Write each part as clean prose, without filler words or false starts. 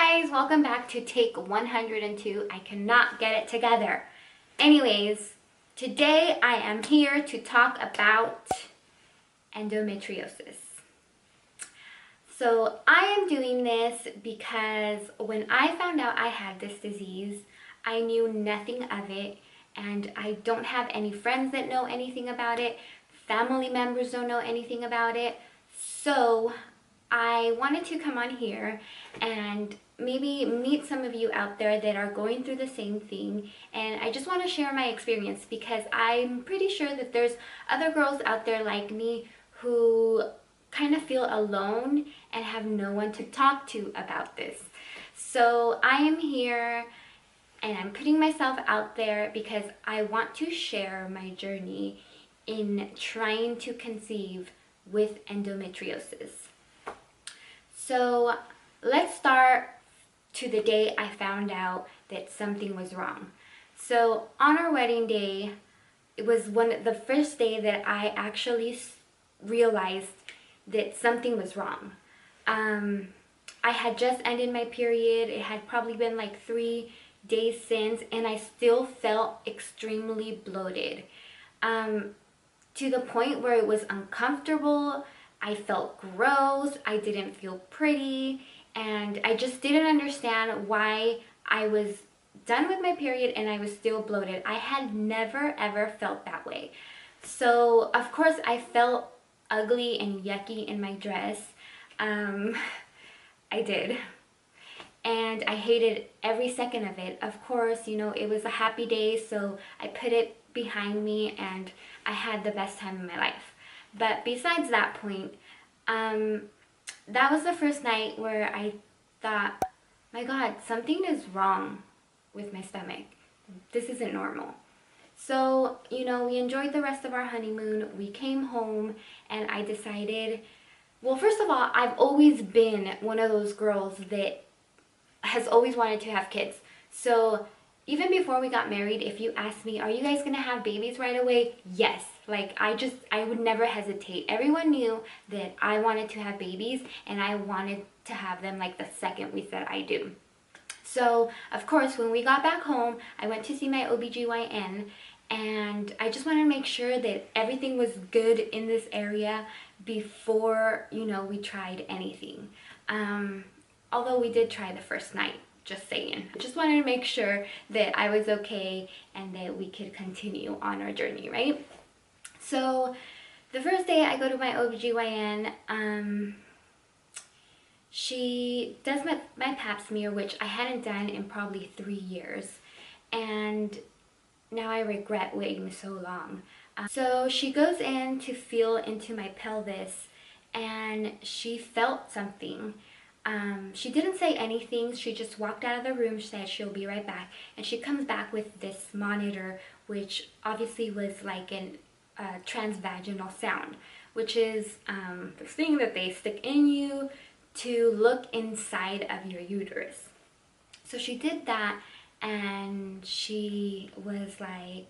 guys, welcome back to take 102. I cannot get it together. Anyways, today I am here to talk about endometriosis. So I am doing this because when I found out I had this disease, I knew nothing of it, and I don't have any friends that know anything about it. Family members don't know anything about it. So I wanted to come on here and maybe meet some of you out there that are going through the same thing, and I just want to share my experience because I'm pretty sure that there's other girls out there like me who kind of feel alone and have no one to talk to about this. So I am here and I'm putting myself out there because I want to share my journey in trying to conceive with endometriosis. So let's start to the day I found out that something was wrong. So on our wedding day, it was the first day that I actually realized that something was wrong. I had just ended my period. It had probably been like 3 days since, and I still felt extremely bloated, to the point where it was uncomfortable. I felt gross, I didn't feel pretty, and I just didn't understand why I was done with my period and I was still bloated. I had never ever felt that way. So of course I felt ugly and yucky in my dress. I did. And I hated every second of it. Of course, you know, it was a happy day, so I put it behind me and I had the best time of my life. But besides that point, that was the first night where I thought, my God, something is wrong with my stomach. This isn't normal. So, you know, we enjoyed the rest of our honeymoon. We came home and I decided, well, first of all, I've always been one of those girls that has always wanted to have kids. So even before we got married, if you asked me, are you guys gonna have babies right away? Yes. Like, I would never hesitate. Everyone knew that I wanted to have babies and I wanted to have them like the second we said I do. So, of course, when we got back home, I went to see my OBGYN and I just wanted to make sure that everything was good in this area before, you know, we tried anything. Although we did try the first night. Just saying. I just wanted to make sure that I was okay and that we could continue on our journey, right? So the first day I go to my OBGYN, she does my pap smear, which I hadn't done in probably 3 years. And now I regret waiting so long. So she goes in to feel into my pelvis and she felt something. She didn't say anything. She just walked out of the room, said she'll be right back, and she comes back with this monitor, which obviously was like a transvaginal sound, which is the thing that they stick in you to look inside of your uterus. So she did that and she was like,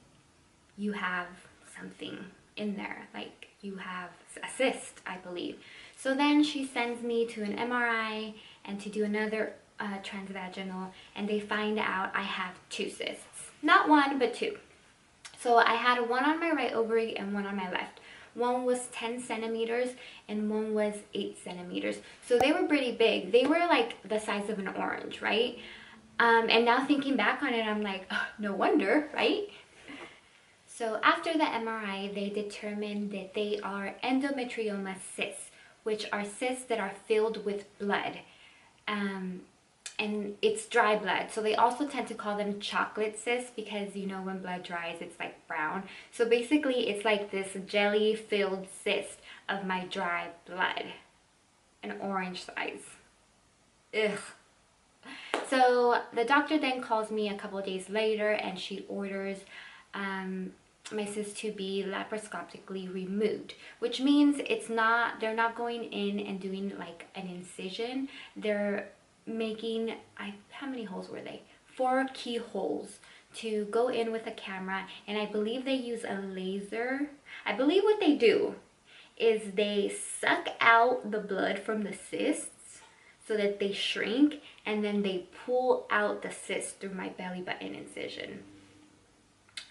you have something in there, like you have a cyst, I believe. So then she sends me to an MRI and to do another transvaginal, and they find out I have 2 cysts. Not 1, but 2. So I had one on my right ovary and one on my left. One was 10 centimeters and one was 8 centimeters. So they were pretty big. They were like the size of an orange, right? And now thinking back on it, I'm like, oh, no wonder, right? So after the MRI, they determined that they are endometrioma cysts, which are cysts that are filled with blood. And it's dry blood. So they also tend to call them chocolate cysts because, you know, when blood dries, it's like brown. So basically, it's like this jelly-filled cyst of my dry blood. An orange size. Ugh. So the doctor then calls me a couple of days later and she orders my cyst to be laparoscopically removed, which means they're not going in and doing like an incision. They're making, how many holes were they? 4 keyholes to go in with a camera, and I believe they use a laser. I believe what they do is they suck out the blood from the cysts so that they shrink, and then they pull out the cyst through my belly button incision.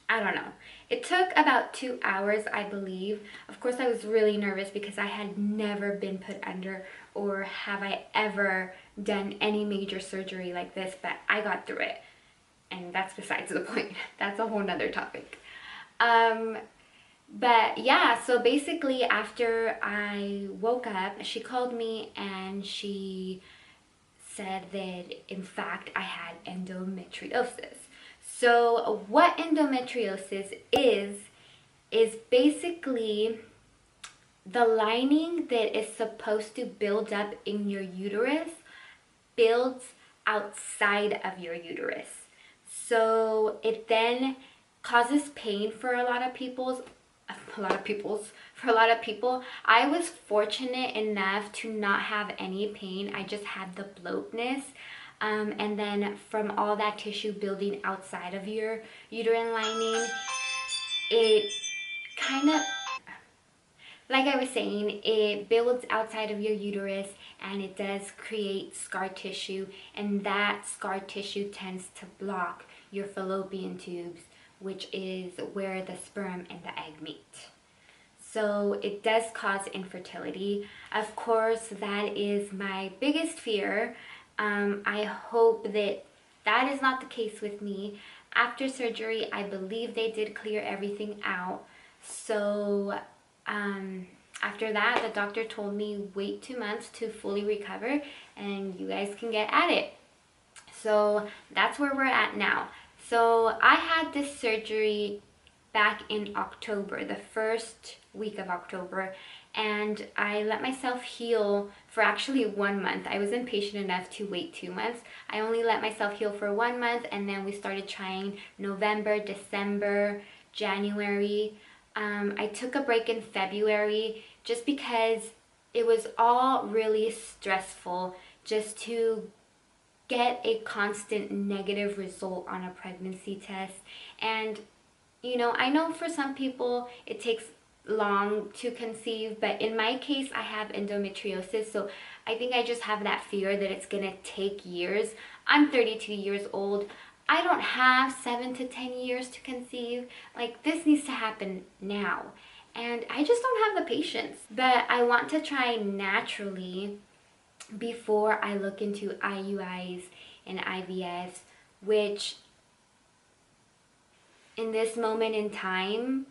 I don't know. It took about 2 hours, I believe. Of course, I was really nervous because I had never been put under, or have I ever done any major surgery like this, but I got through it. And that's besides the point. That's a whole nother topic. But yeah, so basically after I woke up, she called me and she said that in fact I had endometriosis. So what endometriosis is basically the lining that is supposed to build up in your uterus builds outside of your uterus. So it then causes pain for a lot of people. I was fortunate enough to not have any pain. I just had the bloatness. And then from all that tissue building outside of your uterine lining, it kind of, like I was saying, it builds outside of your uterus and it does create scar tissue, and that scar tissue tends to block your fallopian tubes, which is where the sperm and the egg meet. So it does cause infertility. Of course, that is my biggest fear. I hope that that is not the case with me. After surgery, I believe they did clear everything out. So after that, the doctor told me wait 2 months to fully recover and you guys can get at it. So that's where we're at now. So I had this surgery back in October, the first week of October, and I let myself heal for actually 1 month. I was impatient enough to wait 2 months. I only let myself heal for 1 month, and then we started trying November, December, January. I took a break in February just because it was all really stressful just to get a constant negative result on a pregnancy test. And you know, I know for some people it takes long to conceive, but in my case I have endometriosis, so I think I just have that fear that it's gonna take years. I'm 32 years old. I don't have 7 to 10 years to conceive. Like, this needs to happen now, and I just don't have the patience. But I want to try naturally before I look into IUIs and IVFs, which in this moment in time,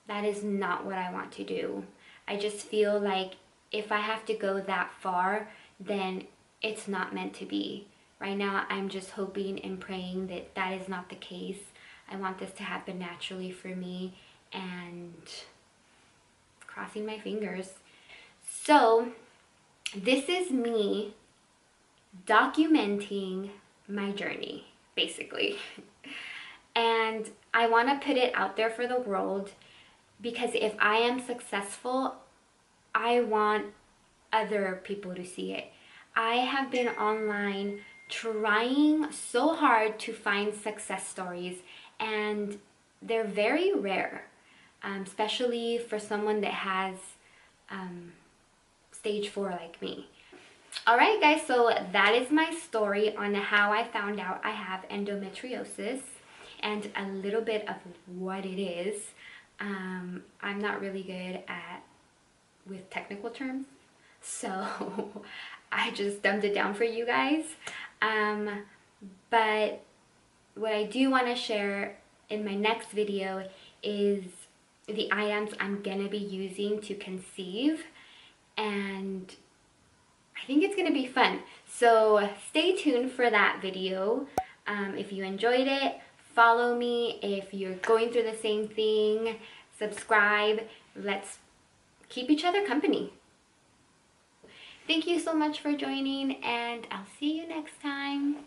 that is not what I want to do. I just feel like if I have to go that far, then it's not meant to be. Right now, I'm just hoping and praying that that is not the case. I want this to happen naturally for me, and crossing my fingers. So this is me documenting my journey, basically. And I want to put it out there for the world, because if I am successful, I want other people to see it. I have been online trying so hard to find success stories, and they're very rare, especially for someone that has stage 4 like me. Alright guys, so that is my story on how I found out I have endometriosis and a little bit of what it is. I'm not really good with technical terms, so I just dumbed it down for you guys. But what I do want to share in my next video is the items I'm gonna be using to conceive, and I think it's gonna be fun. So stay tuned for that video. If you enjoyed it, follow me. If you're going through the same thing, subscribe. Let's keep each other company. Thank you so much for joining, and I'll see you next time.